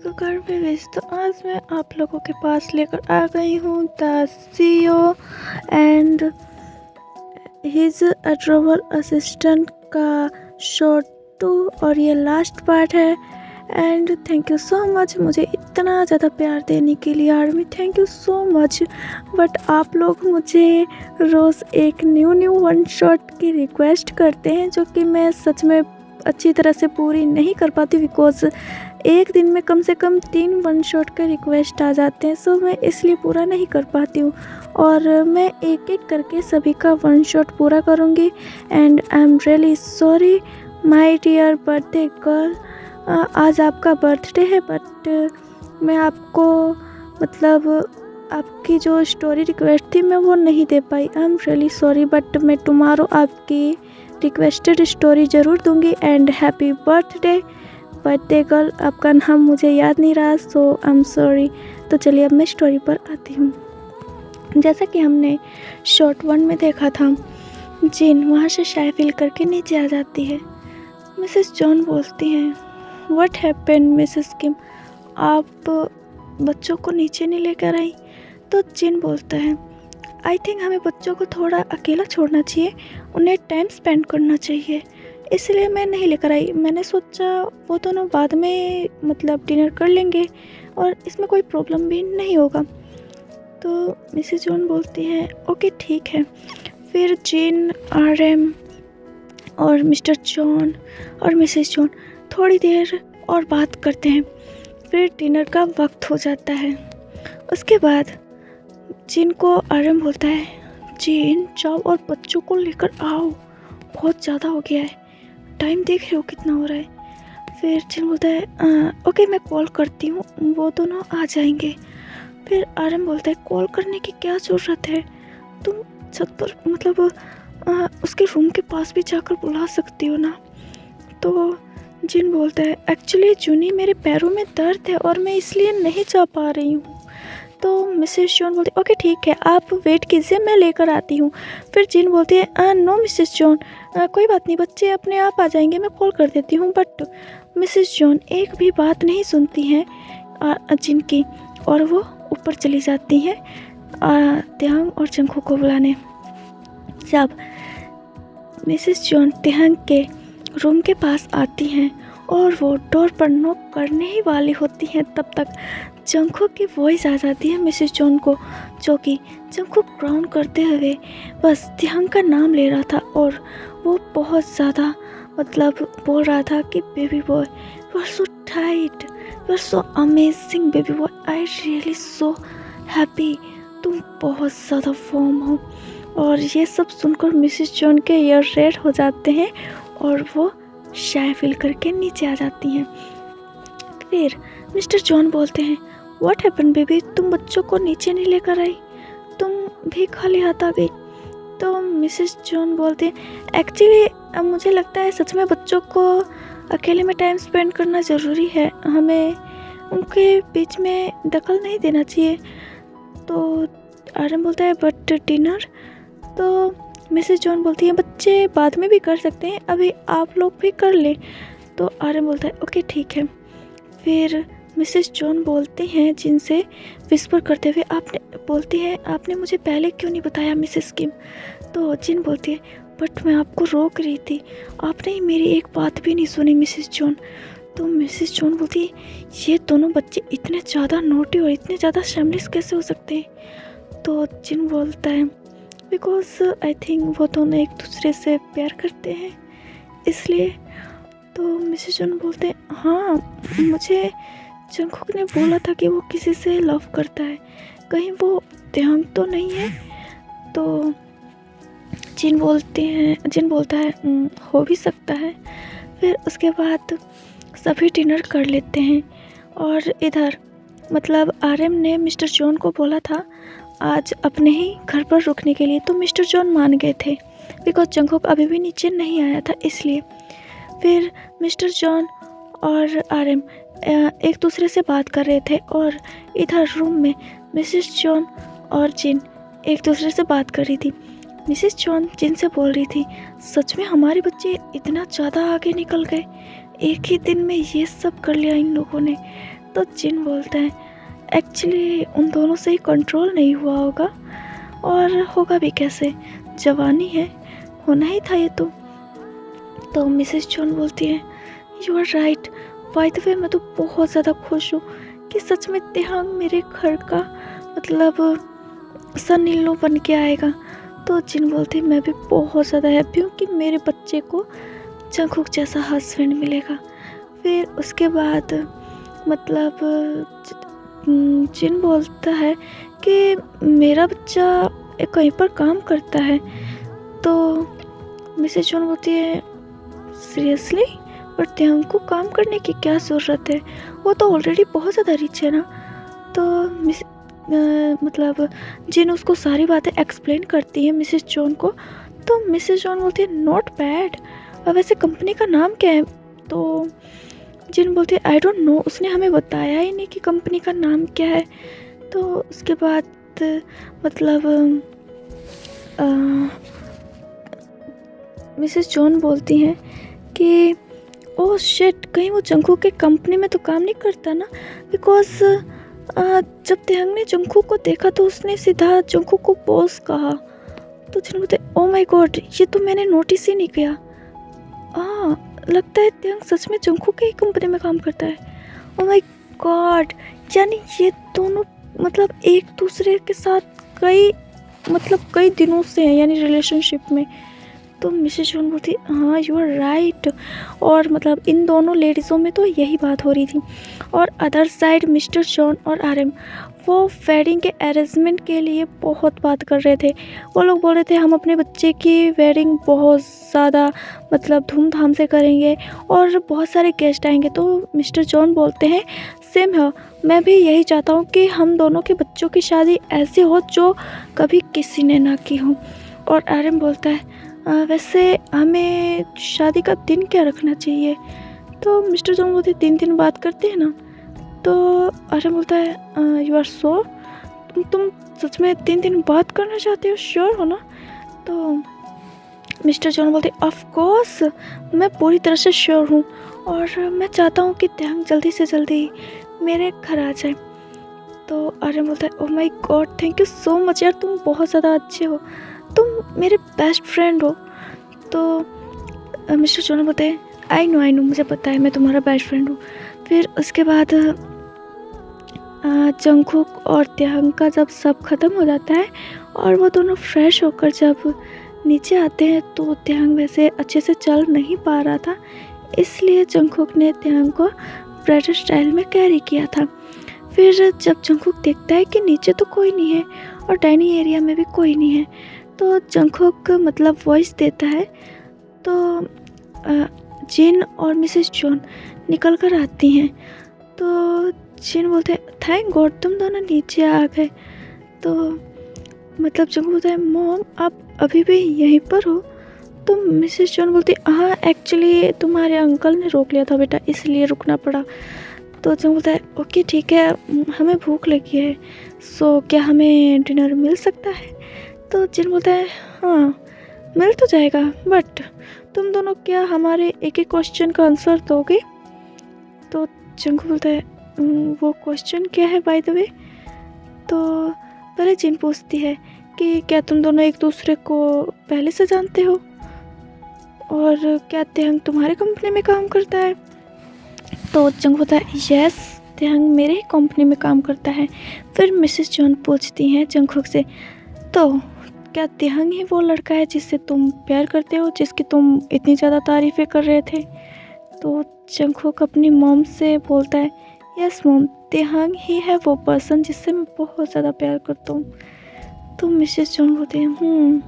घर में व्यस्त, तो आज मैं आप लोगों के पास लेकर आ गई हूँ the CEO and his adorable assistant का शॉर्ट 2 और ये लास्ट पार्ट है। And thank you so much मुझे इतना ज़्यादा प्यार देने के लिए army, thank you so much. But आप लोग मुझे रोज़ एक न्यू वन शॉट की रिक्वेस्ट करते हैं जो कि मैं सच में अच्छी तरह से पूरी नहीं कर पाती, बिकॉज एक दिन में कम से कम 3 वन शॉट के रिक्वेस्ट आ जाते हैं, सो मैं इसलिए पूरा नहीं कर पाती हूँ। और मैं एक एक करके सभी का वन शॉट पूरा करूँगी। And I am really sorry my dear birthday girl, आज आपका बर्थडे है बट मैं आपको मतलब आपकी जो स्टोरी रिक्वेस्ट थी मैं वो नहीं दे पाई। I am really sorry, but मैं टुमारो आपकी रिक्वेस्टेड स्टोरी ज़रूर दूंगी। एंड हैप्पी बर्थडे गर्ल, आपका नाम मुझे याद नहीं रहा, सो आई एम सॉरी। तो चलिए अब मैं स्टोरी पर आती हूँ। जैसा कि हमने शॉर्ट 1 में देखा था, जिन वहाँ से शाय फील करके नीचे आ जाती है। मिसेस जॉन बोलती हैं, व्हाट हैपेंड मिसेस किम, आप बच्चों को नीचे नहीं लेकर आई? तो जिन बोलता है, आई थिंक हमें बच्चों को थोड़ा अकेला छोड़ना चाहिए, उन्हें टाइम स्पेंड करना चाहिए, इसलिए मैं नहीं लेकर आई। मैंने सोचा वो दोनों बाद में मतलब डिनर कर लेंगे और इसमें कोई प्रॉब्लम भी नहीं होगा। तो मिसेस जॉन बोलती है, ओके ठीक है। फिर जिन, RM और मिस्टर जॉन और मिसेस जॉन थोड़ी देर और बात करते हैं। फिर डिनर का वक्त हो जाता है। उसके बाद जिन को RM बोलता है, जिन जाओ और बच्चों को लेकर आओ, बहुत ज़्यादा हो गया है, टाइम देख रहे हो कितना हो रहा है। फिर जिन बोलता है, ओके मैं कॉल करती हूँ, वो दोनों आ जाएंगे। फिर RM बोलता है, कॉल करने की क्या ज़रूरत है, तुम छत पर मतलब उसके रूम के पास भी जाकर बुला सकती हो ना। तो जिन बोलता है, एक्चुअली जूनी मेरे पैरों में दर्द है और मैं इसलिए नहीं जा पा रही हूँ। तो मिसेस जॉन बोलती है, ओके ठीक है, आप वेट कीजिए, मैं लेकर आती हूँ। फिर जिन बोलती है, नो मिसेस जॉन, कोई बात नहीं, बच्चे अपने आप आ जाएंगे, मैं कॉल कर देती हूँ। बट मिसेस जॉन एक भी बात नहीं सुनती हैं जिन की, और वो ऊपर चली जाती हैं तिहांग और जंगखो को बुलाने। जब मिसेस जॉन तिहांग के रूम के पास आती हैं और वो डोर पर नॉक करने ही वाली होती हैं, तब तक जंगखो की वॉइस आ जाती है मिसेस जॉन को, जो कि जंगखो ग्राउंड करते हुए बस तिहांग का नाम ले रहा था। और वो बहुत ज़्यादा मतलब बोल रहा था कि baby boy you are so tight, you are so amazing baby boy, I really so happy, तुम बहुत ज़्यादा फॉर्म हो। और ये सब सुनकर मिसेस जॉन के ईयर रेड हो जाते हैं और वो शाय फील करके नीचे आ जाती हैं। फिर मिस्टर जॉन बोलते हैं, व्हाट हैपन बेबी, तुम बच्चों को नीचे नहीं लेकर आई, तुम भी खाली हाथ आ गई। तो मिसेस जॉन बोलते हैं, एक्चुअली मुझे लगता है सच में बच्चों को अकेले में टाइम स्पेंड करना ज़रूरी है, हमें उनके बीच में दखल नहीं देना चाहिए। तो RM बोलता है, बट डिनर? तो मिसेस जॉन बोलती है, बच्चे बाद में भी कर सकते हैं, अभी आप लोग भी कर लें। तो RM बोलता है, ओके ठीक है। फिर मिसेस जॉन बोलते हैं जिनसे विस्पर करते हुए, आपने मुझे पहले क्यों नहीं बताया मिसेस किम? तो जिन बोलती है, बट मैं आपको रोक रही थी, आपने मेरी एक बात भी नहीं सुनी मिसेस जॉन। तो मिसेस जॉन बोलती है, ये दोनों बच्चे इतने ज़्यादा नोटी और इतने ज़्यादा shameless कैसे हो सकते हैं? तो जिन बोलता है, बिकॉज आई थिंक वो दोनों एक दूसरे से प्यार करते हैं इसलिए। तो मिसेस जॉन बोलते हैं, हाँ मुझे जंगकुक ने बोला था कि वो किसी से लव करता है, कहीं वो तिहांग तो नहीं है? तो जिन बोलता है, हो भी सकता है। फिर उसके बाद सभी डिनर कर लेते हैं। और इधर मतलब RM ने मिस्टर जॉन को बोला था आज अपने ही घर पर रुकने के लिए, तो मिस्टर जॉन मान गए थे बिकॉज जंगकुक अभी भी नीचे नहीं आया था इसलिए। फिर मिस्टर जॉन और RM एक दूसरे से बात कर रहे थे और इधर रूम में मिसेस जॉन और जिन एक दूसरे से बात कर रही थी। मिसेस जॉन जिन से बोल रही थी, सच में हमारे बच्चे इतना ज़्यादा आगे निकल गए, एक ही दिन में ये सब कर लिया इन लोगों ने। तो जिन बोलता है एक्चुअली उन दोनों से ही कंट्रोल नहीं हुआ होगा, और होगा भी कैसे, जवानी है, होना ही था ये तो मिसेस जॉन बोलती है you are right, by the way मैं तो बहुत ज़्यादा खुश हूँ कि सच में तिहांग मेरे घर का मतलब सन इन लो बन के आएगा। तो जिन बोलती मैं भी बहुत ज़्यादा हैप्पी हूँ कि मेरे बच्चे को जंगकुक जैसा हस्बैंड मिलेगा। फिर उसके बाद मतलब जिन बोलता है कि मेरा बच्चा कहीं पर काम करता है। तो मिसेस जॉन बोलती है सीरियसली, पर तिहांग को काम करने की क्या ज़रूरत है, वो तो ऑलरेडी बहुत ज़्यादा रिच है ना। तो मतलब जिन उसको सारी बातें एक्सप्लेन करती है मिसेस जॉन को। तो मिसेस जॉन बोलती है नॉट बैड, वैसे कंपनी का नाम क्या है। तो जिन बोलती है आई डोंट नो, उसने हमें बताया ही नहीं कि कंपनी का नाम क्या है। तो उसके बाद मतलब मिसेस जॉन बोलती हैं कि ओह शिट, कहीं वो जंगकुक के कंपनी में तो काम नहीं करता ना, बिकॉज जब तिहांग ने जंगकुक को देखा तो उसने सीधा जंगकुक को बॉस कहा। तो जिन बोलते ओह माय गॉड, ये तो मैंने नोटिस ही नहीं किया। लगता है तिहांग सच में जंगकुक की कंपनी में काम करता है। ओह माय गॉड, यानी ये दोनों मतलब एक दूसरे के साथ कई दिनों से हैं, यानी रिलेशनशिप में। तो मिसेस जॉन बोलती हाँ यू आर राइट, और मतलब इन दोनों लेडीज़ों में तो यही बात हो रही थी। और अदर साइड मिस्टर जॉन और आरएम वो वेडिंग के अरेंजमेंट के लिए बहुत बात कर रहे थे। वो लोग बोल रहे थे हम अपने बच्चे की वेडिंग बहुत ज़्यादा मतलब धूमधाम से करेंगे और बहुत सारे गेस्ट आएंगे। तो मिस्टर जॉन बोलते हैं सेम है, मैं भी यही चाहता हूँ कि हम दोनों के बच्चों की शादी ऐसी हो जो कभी किसी ने ना की हो। और आरएम बोलता है वैसे हमें शादी का दिन क्या रखना चाहिए। तो मिस्टर जॉन बोलते 3 दिन बात करते हैं ना। तो आरएम बोलता है यू आर श्योर, तुम सच में 3 दिन बात करना चाहते हो, श्योर हो ना। तो मिस्टर जॉन बोलते ऑफ कोर्स, मैं पूरी तरह से श्योर हूँ, और मैं चाहता हूँ कि तिहांग जल्दी से जल्दी मेरे घर आ जाए। तो आर्यन बोलता है oh my God, thank you so much यार, तुम बहुत ज़्यादा अच्छे हो, तुम मेरे बेस्ट फ्रेंड हो। तो मिस्टर जॉन बोलते हैं आई नो, मुझे पता है मैं तुम्हारा बेस्ट फ्रेंड हूँ। फिर उसके बाद जंगकुक और तिहांग का जब सब ख़त्म हो जाता है और वो दोनों फ्रेश होकर जब नीचे आते हैं तो तिहांग वैसे अच्छे से चल नहीं पा रहा था, इसलिए जंगकुक ने तिहांग को ब्राइडल स्टाइल में कैरी किया था। फिर जब जंगकुक देखता है कि नीचे तो कोई नहीं है और डाइनिंग एरिया में भी कोई नहीं है, तो जंगकुक मतलब वॉइस देता है। तो जिन और मिसेस जॉन निकल कर आती हैं। तो जिन बोलते हैं थैंक गॉड तुम दोनों नीचे आ गए। तो मतलब जंगकुक बोलता है मॉम आप अभी भी यहीं पर हो। तो मिसेस जॉन बोलती हाँ एक्चुअली तुम्हारे अंकल ने रोक लिया था बेटा, इसलिए रुकना पड़ा। तो जंगकुक बोलता है ओके ठीक है, हमें भूख लगी है, सो क्या हमें डिनर मिल सकता है। तो जिन बोलता है हाँ मिल तो जाएगा, बट तुम दोनों क्या हमारे एक एक क्वेश्चन का आंसर दोगे। तो जंगकुक बोलता है वो क्वेश्चन क्या है बाय द वे। तो पहले जिन पूछती है कि क्या तुम दोनों एक दूसरे को पहले से जानते हो, और क्या तिहांग तुम्हारे कंपनी में काम करता है। तो जंगकुक बोलता है यस, तिहांग मेरे ही कंपनी में काम करता है। फिर मिसेस जॉन पूछती हैं जंगकुक से तो क्या तिहांग ही वो लड़का है जिससे तुम प्यार करते हो, जिसकी तुम इतनी ज़्यादा तारीफ़ें कर रहे थे। तो जंगकुक अपनी मॉम से बोलता है यस मॉम, तिहांग ही है वो पर्सन जिससे मैं बहुत ज़्यादा प्यार करता हूँ। तो मिसेस जॉन बोलती हैं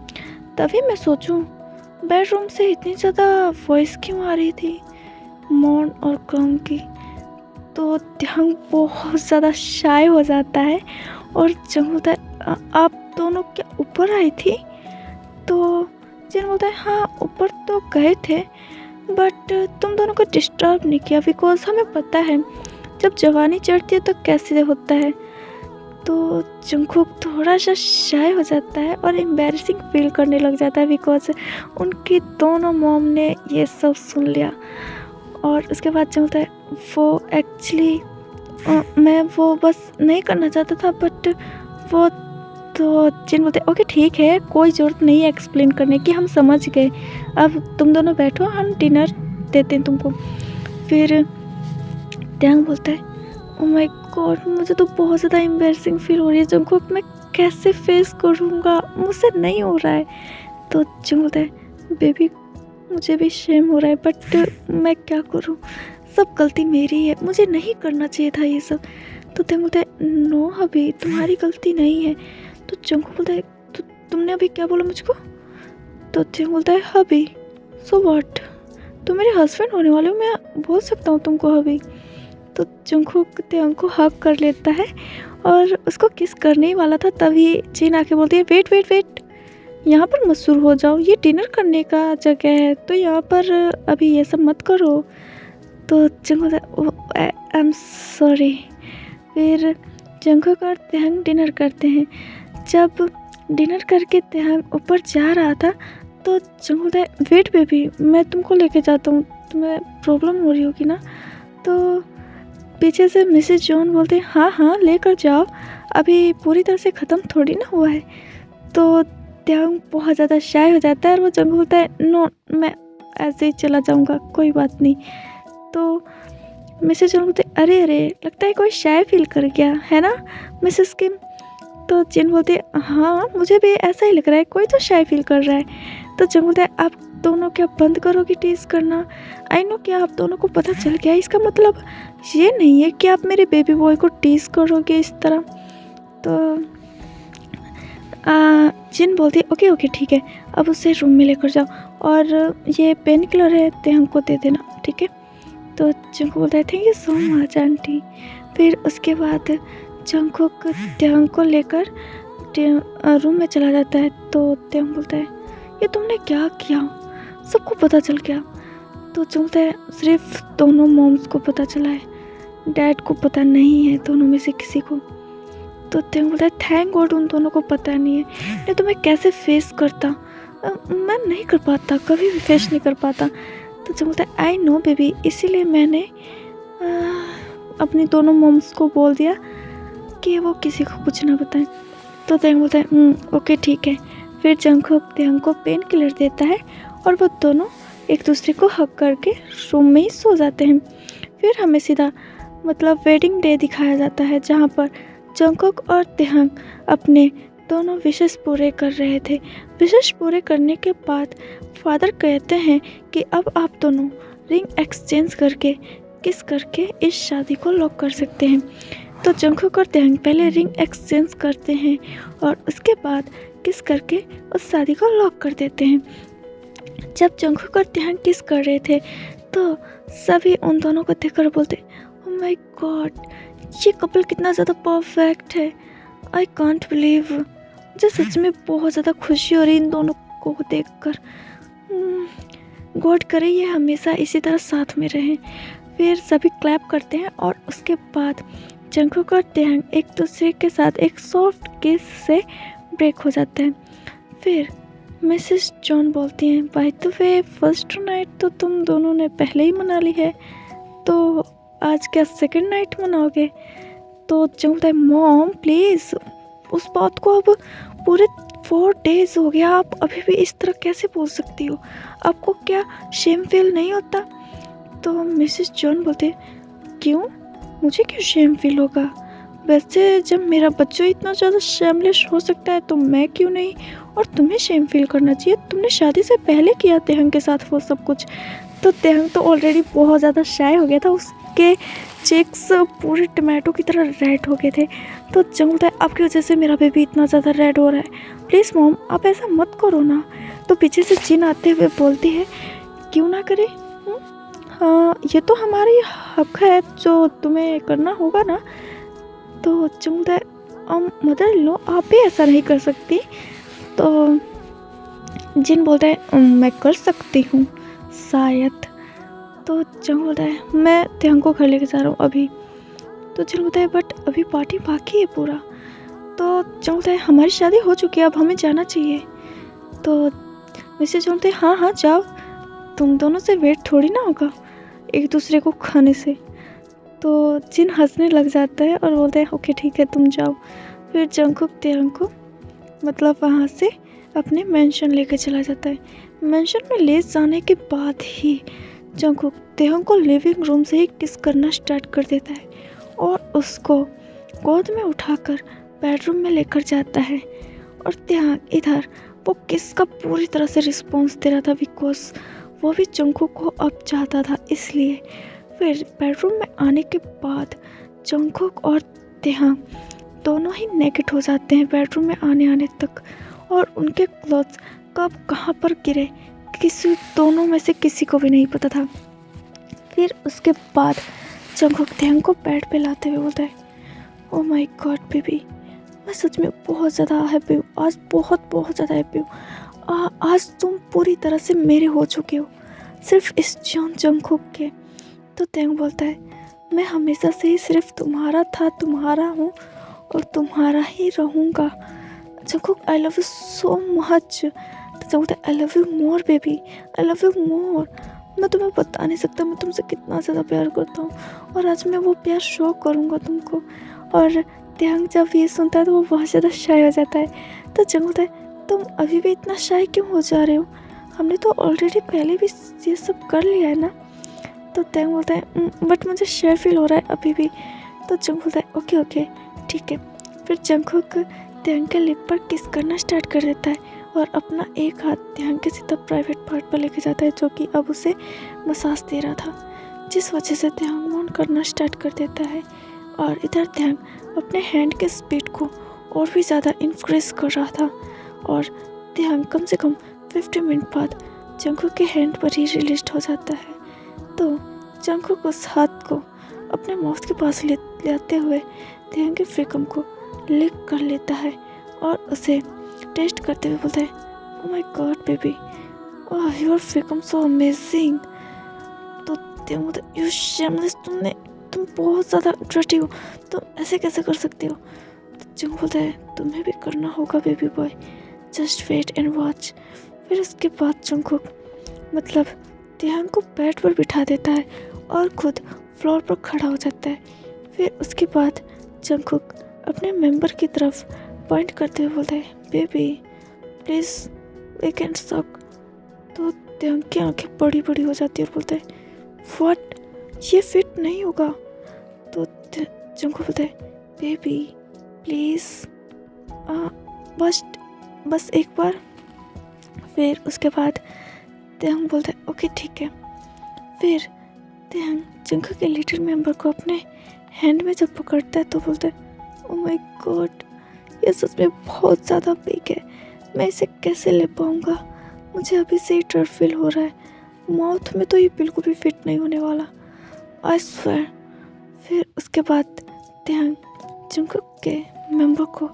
तभी मैं सोचूं बेडरूम से इतनी ज़्यादा वॉइस क्यों आ रही थी मॉन और कम की। तो तिहांग बहुत ज़्यादा शाय हो जाता है और जंगकुक बोलता है आप दोनों क्या ऊपर आई थी। तो जिन बोलता है हाँ ऊपर तो गए थे, बट तुम दोनों को डिस्टर्ब नहीं किया, बिकॉज हमें पता है जब जवानी चढ़ती है तो कैसे होता है। तो जंगकुक थोड़ा सा शाय हो जाता है और एम्बैरेसिंग फील करने लग जाता है, बिकॉज उनकी दोनों मॉम ने ये सब सुन लिया। और उसके बाद जो होता है वो एक्चुअली मैं वो बस नहीं करना चाहता था, बट वो तो जिन बोलते ओके ठीक है, कोई ज़रूरत नहीं है एक्सप्लेन करने की, हम समझ गए, अब तुम दोनों बैठो, हम डिनर देते हैं तुमको। फिर त्यांग बोलता है ओ माय गॉड, मुझे तो बहुत ज़्यादा एम्बैरसिंग फील हो रही है जंगकुक, मैं कैसे फेस करूँगा, मुझसे नहीं हो रहा है। तो जंग बोलता है बेबी मुझे भी शेम हो रहा है, बट मैं क्या करूँ, सब गलती मेरी है, मुझे नहीं करना चाहिए था ये सब। तो त्यांग बोलता है नो अभी तुम्हारी गलती नहीं है। तो जंगकुक बोलता है तो तुमने अभी क्या बोला मुझको? तो त्यांग बोलता है हबी, सो व्हाट, तुम मेरे हस्बैंड होने वाले हो, मैं बोल सकता हूँ तुमको हबी। तो जंगकुक त्यांग को हक कर लेता है और उसको किस करने ही वाला था, तभी जिन आके बोलती है वेट वेट वेट, यहाँ पर मत शुरू हो जाओ, ये डिनर करने का जगह है, तो यहाँ पर अभी ये सब मत करो। तो जंगकुक आई एम सॉरी। फिर जंगकुक और त्यांग डिनर करते हैं। जब डिनर करके त्यांग ऊपर जा रहा था तो जंगकुक बोलता है वेट बेबी, मैं तुमको लेके जाता हूँ, तुम्हें प्रॉब्लम हो रही होगी ना। तो पीछे से मिसेस जॉन बोलते हैं हाँ हाँ लेकर जाओ, अभी पूरी तरह से ख़त्म थोड़ी ना हुआ है। तो त्यांग बहुत ज़्यादा शाय हो जाता है और वो जंगकुक बोलता है नो मैं ऐसे ही चला जाऊँगा, कोई बात नहीं। तो मिसेस जॉन बोलते अरे अरे लगता है कोई शाय फील कर गया है ना मिसेस किम। तो जिन बोलते हाँ मुझे भी ऐसा ही लग रहा है, कोई तो शाय फील कर रहा है। तो जंग बोलता है आप दोनों क्या बंद करोगे टीज करना, आई नो क्या आप दोनों को पता चल गया, इसका मतलब ये नहीं है कि आप मेरे बेबी बॉय को टीज करोगे इस तरह। तो जिन बोलती है ओके ओके ठीक है, अब उसे रूम में लेकर जाओ और ये पेन किलर है ते हमको दे देना, ठीक है। तो जंगकुक बोलता है thank you so much aunty. फिर उसके बाद जंगकुक त्यांग को लेकर रूम में चला जाता है। तो त्यांग बोलता है ये तुमने क्या किया, सबको पता चल गया। तो जंग बोलता है सिर्फ दोनों मॉम्स को पता चला है, डैड को पता नहीं है दोनों में से किसी को। तो त्यांग बोलता है थैंक गॉड उन दोनों को पता नहीं है, नहीं तो मैं कैसे फेस करता, मैं नहीं कर पाता, कभी भी फेस नहीं कर पाता। तो जंग बोलता है आई नो बेबी, इसीलिए मैंने अपनी दोनों मॉम्स को बोल दिया कि वो किसी को कुछ ना बताएं। तो त्यांग बोलता है ओके ठीक है। फिर जंगकुक त्यांग को पेन किलर देता है और वो दोनों एक दूसरे को हग करके रूम में ही सो जाते हैं। फिर हमें सीधा मतलब वेडिंग डे दिखाया जाता है, जहाँ पर जंगकुक और त्यांग अपने दोनों विशेष पूरे कर रहे थे। विशेष पूरे करने के बाद फादर कहते हैं कि अब आप दोनों रिंग एक्सचेंज करके किस करके इस शादी को लॉक कर सकते हैं। तो जंगकुक और त्यांग पहले रिंग एक्सचेंज करते हैं और उसके बाद किस करके उस शादी को लॉक कर देते हैं। जब जंगकुक और त्यांग किस कर रहे थे तो सभी उन दोनों को देखकर बोलते ओह माय गॉड, ये कपल कितना ज़्यादा परफेक्ट है, आई कांट बिलीव। मुझे सच में बहुत ज़्यादा खुशी हो रही इन दोनों को देखकर। गॉड करे ये हमेशा इसी तरह साथ में रहें। फिर सभी क्लैप करते हैं और उसके बाद जंगकुक और त्यांग एक दूसरे के साथ एक सॉफ्ट किस से ब्रेक हो जाते हैं। फिर मिसेस जॉन बोलती हैं bye the way first night तो तुम दोनों ने पहले ही मना ली है, तो आज क्या सेकंड नाइट मनाओगे? तो जंग बोलता है मॉम प्लीज़, उस बात को अब पूरे 4 डेज हो गया, आप अभी भी इस तरह कैसे बोल सकती हो, आपको क्या शेम फील नहीं होता? तो मिसेस जॉन बोलते क्यों, मुझे क्यों शेम फील होगा, वैसे जब मेरा बच्चा इतना ज़्यादा शेमलेस हो सकता है तो मैं क्यों नहीं, और तुम्हें शेम फील करना चाहिए, तुमने शादी से पहले किया तेहंग के साथ वो सब कुछ। तो तेहंग तो ऑलरेडी बहुत ज़्यादा शाय हो गया था, उसके चेक्स पूरे टमाटो की तरह रेड हो गए थे। तो जंग बोलता है आपकी वजह से मेरा बेबी इतना ज़्यादा रेड हो रहा है, प्लीज़ मॉम आप ऐसा मत करो ना। तो पीछे से जिन आते हुए बोलती है क्यों ना करे, हाँ ये तो हमारी हक है जो तुम्हें करना होगा ना। तो जंग बोलता है मदर लो आप भी ऐसा नहीं कर सकती। तो जिन बोलता है मैं कर सकती हूँ शायद। तो जंग बोलता है मैं तेहंग को घर लेके जा रहा हूँ अभी। तो जिन बोलता है बट अभी पार्टी बाकी है पूरा। तो जंग बोलता है हमारी शादी हो चुकी है, अब हमें जाना चाहिए। तो मिसेस बोलते हैं हाँ हाँ जाओ, तुम दोनों से वेट थोड़ी ना होगा। एक दूसरे को खाने से। तो जिन हंसने लग जाता है और बोलते हैं ओके ठीक है तुम जाओ। फिर जंगकुक तेहंग को मतलब वहाँ से अपने मेंशन लेके चला जाता है। मेंशन में ले जाने के बाद ही जंगकुक तेहंग को लिविंग रूम से ही किस करना स्टार्ट कर देता है और उसको गोद में उठाकर बेडरूम में लेकर जाता है। और तेहंग इधर वो किस का पूरी तरह से रिस्पॉन्स दे रहा था बिकॉज वो भी जंगकुक को अब चाहता था इसलिए। फिर बेडरूम में आने के बाद जंगकुक और तेहंग दोनों ही नेकेड हो जाते हैं बेडरूम में आने तक। और उनके क्लॉथ्स कब कहाँ पर गिरे किसी दोनों में से किसी को भी नहीं पता था। फिर उसके बाद जंगकुक तेहंग को बेड पे लाते हुए बोलता है ओ माय गॉड बेबी, मैं सच में बहुत ज़्यादा हैप्पी हूँ आज, बहुत ज़्यादा हैप्पी हूँ। आज तुम पूरी तरह से मेरे हो चुके हो सिर्फ इस जंगकुक के। तो तेहंग बोलता है मैं हमेशा से ही सिर्फ तुम्हारा था, तुम्हारा हूँ और तुम्हारा ही रहूँगा। Jungkook I love you so much. तो जंगकुक बोलता है I love you more baby, I love you more. मैं तुम्हें बता नहीं सकता मैं तुमसे कितना ज़्यादा प्यार करता हूँ और आज मैं वो प्यार शो करूँगा तुमको। और तेहंग जब ये सुनता है तो वो बहुत ज़्यादा शाय हो जाता है। तो जंगकुक बोलता है तुम अभी भी इतना शाय क्यों हो जा रहे हो, हमने तो ऑलरेडी पहले भी ये सब कर लिया है ना। तो तेहंग बोलता है बट मुझे शाय फील हो रहा है अभी भी। तो जंगकुक बोलता है ओके ठीक है। फिर जंगकुक तेहंग के लिप पर किस करना स्टार्ट कर देता है और अपना एक हाथ तेहंग के सीधा प्राइवेट पार्ट पर लेके जाता है जो कि अब उसे मसाज दे रहा था, जिस वजह से तेहंग मौन करना स्टार्ट कर देता है। और इधर तेहंग अपने हैंड के स्पीड को और भी ज़्यादा इंक्रीज कर रहा था और तेहंग कम से कम 50 मिनट बाद जंगकुक के हैंड पर ही रिलीज हो जाता है। तो जंगकुक उस हाथ को अपने माउथ के पास लेते हुए तेहंग के फ्रीकम को लिक कर लेता है और उसे टेस्ट करते हुए बोलता है oh my God baby, oh your फ्रीकम सो अमेजिंग। तो तेहंग बोलता है यू शेमलेस, तुम बहुत ज़्यादा डर्टी हो, तुम ऐसे कैसे कर सकते हो। तो जंगकुक बोलता है तुम्हें भी करना होगा baby boy, just wait and watch. फिर उसके बाद जंगकुक मतलब तेहंग को बेड पर बिठा देता है और खुद फ्लोर पर खड़ा हो जाता है। फिर उसके बाद जंगकुक अपने मेंबर की तरफ पॉइंट करते हुए बोलता है बेबी प्लीज़ वी कैन सक। तो तेहंग की आंखें बड़ी हो जाती है और बोलता है व्हाट, ये फिट नहीं होगा। तो जंगकुक बोलता है बेबी प्लीज़ बस एक बार। फिर उसके बाद तेहंग बोलता है ओके ठीक है। फिर तेहंग जंगकुक के लिटिल मेंबर को अपने हैंड में जब पकड़ता है तो बोलता है ओह माय गॉड, ये सच में बहुत ज़्यादा बिग है, मैं इसे कैसे ले पाऊँगा, मुझे अभी से ही डर फील हो रहा है, माउथ में तो ये बिल्कुल भी फिट नहीं होने वाला, आई स्वेयर। फिर उसके बाद तेहंग जंगकुक के मेंबर को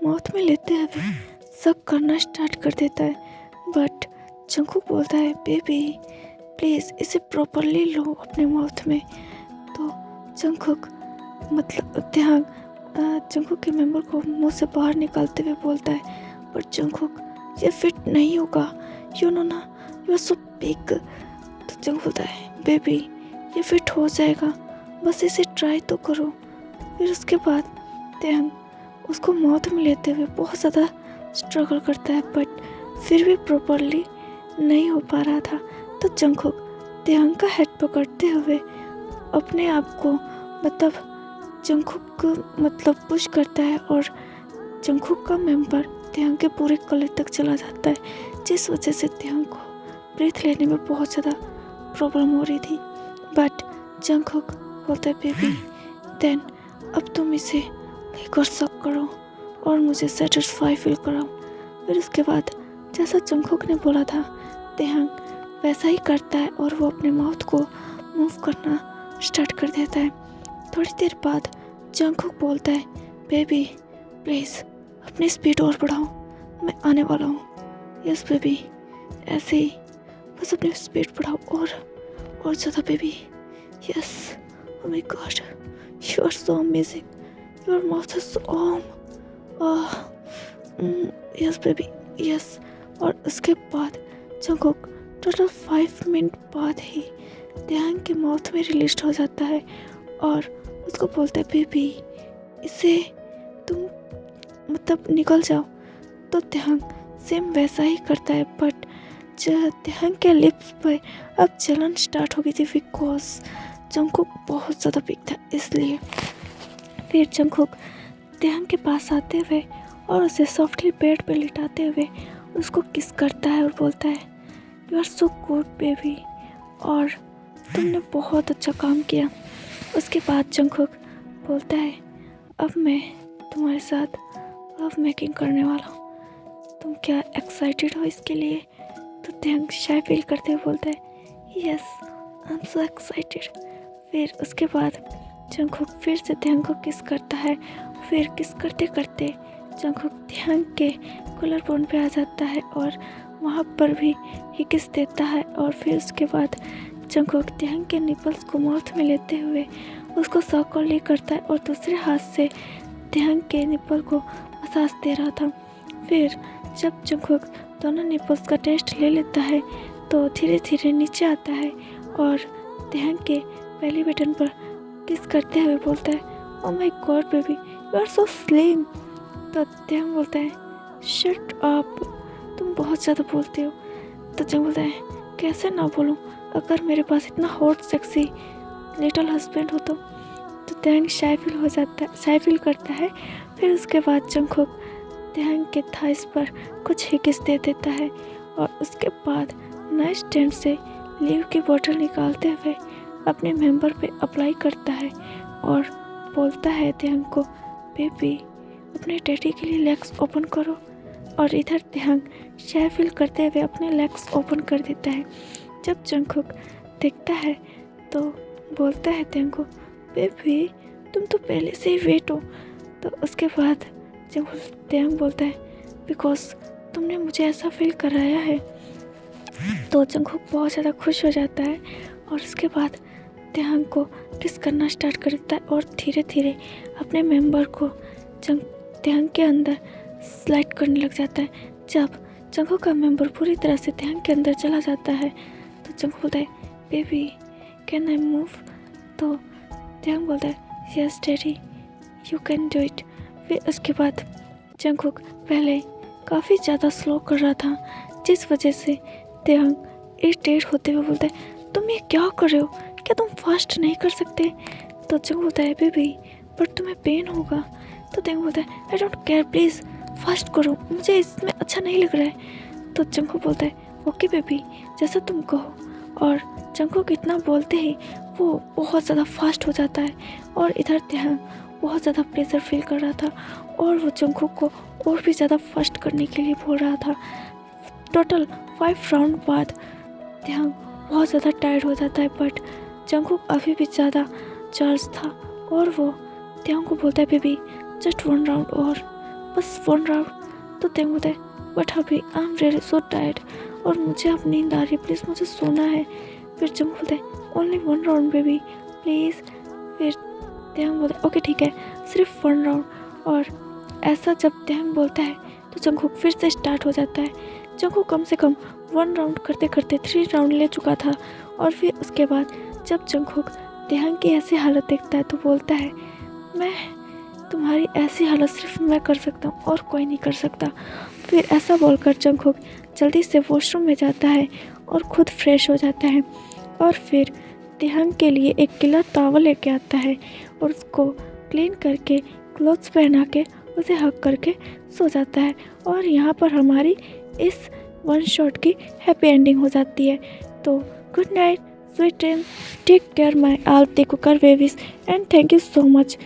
माउथ में लेते हुए सक करना स्टार्ट कर देता है बट जंगकुक बोलता है बेबी प्लीज़ इसे प्रॉपरली लो अपने माउथ में। तो जंगकुक मतलब तेहंग जंगकुक के मेंबर को मुंह से बाहर निकालते हुए बोलता है पर जंगकुक ये फिट नहीं होगा, यू नो ना, यू आर सो बिग। तो जंगकुक बोलता है बेबी ये फिट हो जाएगा, बस इसे ट्राई तो करो। फिर उसके बाद तेहंग उसको माउथ में लेते हुए बहुत ज़्यादा स्ट्रगल करता है बट फिर भी प्रॉपरली नहीं हो पा रहा था। तो जंगकुक तेहंग का हेड पकड़ते हुए अपने आप को मतलब जंगकुक मतलब पुश करता है और जंगकुक का मेंबर तेहंग के पूरे गले तक चला जाता है, जिस वजह से तेहंग को ब्रीथ लेने में बहुत ज़्यादा प्रॉब्लम हो रही थी। बट जंगकुक बोलता है बेबी देन अब तुम इसे लेकर सक करो और मुझे सेटिस्फाई फील कराओ। फिर उसके बाद जैसा जंगकुक ने बोला था तेहंग वैसा ही करता है और वो अपने माउथ को मूव करना स्टार्ट कर देता है। थोड़ी देर बाद जंगकुक बोलता है बेबी प्लीज़ अपनी स्पीड और बढ़ाओ, मैं आने वाला हूँ। यस बेबी ऐसे ही बस अपनी स्पीड बढ़ाओ और ज़्यादा baby. Yes oh my god you are so amazing, your mouth is so yes baby yes. और उसके बाद जंगकुक टोटल 5 मिनट बाद ही ध्यान के माउथ में रिलीज हो जाता है और उसको बोलता है बेबी इसे तुम मतलब निकल जाओ। तो ध्यान सेम वैसा ही करता है, बट ध्यान के लिप्स पर अब जलन स्टार्ट हो गई थी बिकॉज जंगकुक बहुत ज़्यादा बिग था इसलिए। फिर जंगकुक ध्यान के पास आते हुए और उसे सॉफ्टली बेड पे लिटाते हुए उसको किस करता है और बोलता है you are so good baby, और तुमने बहुत अच्छा काम किया। उसके बाद जंगकुक बोलता है अब मैं तुम्हारे साथ लव मेकिंग करने वाला हूँ, तुम क्या एक्साइटेड हो इसके लिए? तो ध्यान शाय फील करते हुए बोलता है yes I am so excited. फिर उसके बाद जंगकुक फिर से ध्यान को किस करता है। फिर किस करते करते जंगकुक ध्यान के कॉलर बोन पे आ जाता है और वहाँ पर भी ही किस देता है। और फिर उसके बाद जंगकुक ध्यान के निपल्स को माउथ में लेते हुए उसको सॉकली करता है और दूसरे हाथ से ध्यान के निपल को मसाज दे रहा था। फिर जब जंगकुक दोनों निपल्स का टेस्ट ले लेता है तो धीरे धीरे नीचे आता है और ध्यान के बेली बटन पर किस करते हुए बोलता है oh my God baby you are so slim. तो ध्यान बोलता है शट अप, तुम बहुत ज़्यादा बोलते हो। तो जंग बोलता है कैसे ना बोलूँ, अगर मेरे पास इतना हॉट सेक्सी लिटिल हस्बैंड हो तो ध्यान शाय फील करता है। फिर उसके बाद जंगकुक ध्यान के थाइस पर कुछ ही किस दे देता है और उसके बाद नाइट स्टैंड से लीव की बोतल निकालते हुए अपने मेंबर पे अप्लाई करता है और बोलता है ध्यान को बेबी अपने डैडी के लिए लेग्स ओपन करो। और इधर ध्यान शाय फील करते हुए अपने लेग्स ओपन कर देता है। जब जंगकुक देखता है तो बोलता है ध्यान को बेबी तुम तो पहले से ही वेट हो। तो उसके बाद जब ध्यान बोलता है बिकॉज तुमने मुझे ऐसा फील कराया है। तो जंगकुक बहुत ज़्यादा खुश हो जाता है और उसके बाद ध्यान को किस करना स्टार्ट कर देता है और धीरे धीरे अपने मेंबर को ध्यान के अंदर स्लाइड करने लग जाता है। जब जंगकुक का मेंबर पूरी तरह से ध्यान के अंदर चला जाता है तो जंगकुक बोलता है बेबी कैन आई मूव। तो ध्यान बोलता है yes daddy you can do it. फिर उसके बाद जंगकुक पहले काफ़ी ज़्यादा स्लो कर रहा था जिस वजह से ध्यान इरिटेट होते हुए बोलता है तुम ये क्या कर रहे हो, क्या तुम फास्ट नहीं कर सकते? तो जंगकुक बोलता है बेबी पर तुम्हें पेन होगा। तो ध्यान बोलता है I don't care please fast करो, मुझे इसमें अच्छा नहीं लग रहा है। तो जंगकुक बोलता है ओके बेबी जैसा तुम कहो। और जंगकुक इतना बोलते ही वो बहुत ज़्यादा फास्ट हो जाता है और इधर ध्यान बहुत ज़्यादा प्रेशर फील कर रहा था और वो जंगकुक को और भी ज़्यादा फास्ट करने के लिए बोल रहा था। टोटल 5 राउंड बाद ध्यान बहुत ज़्यादा टायर्ड हो जाता है बट जंगकुक अभी भी ज़्यादा चार्ज था और वो ध्यान को बोलता है बेबी जस्ट 1 राउंड और बस 1 राउंड। तो ध्यान बोलता है बट अभी आई एम रियली सो टायर्ड और मुझे अब नींद आ रही है, प्लीज़ मुझे सोना है। फिर जंगकुक बोलता है ओनली 1 राउंड बेबी प्लीज़। फिर ध्यान बोलता है ओके ठीक है सिर्फ 1 राउंड। और ऐसा जब ध्यान बोलता है तो जंगकुक फिर से स्टार्ट हो जाता है। जंगकुक कम से कम 1 राउंड करते करते 3 राउंड ले चुका था। और फिर उसके बाद जब जंगकुक ध्यान की ऐसी हालत देखता है तो बोलता है मैं तुम्हारी ऐसी हालत सिर्फ मैं कर सकता हूँ और कोई नहीं कर सकता। फिर ऐसा बोलकर जंगकुक जल्दी से वॉशरूम में जाता है और खुद फ्रेश हो जाता है और फिर ध्यान के लिए एक गीला टॉवल लेके आता है और उसको क्लीन करके क्लोथ्स पहना के उसे हक करके सो जाता है। और यहाँ पर हमारी इस 1 शॉट की हैप्पी एंडिंग हो जाती है। तो good night, sweet dreams, take care my all the cooker babies and thank you so much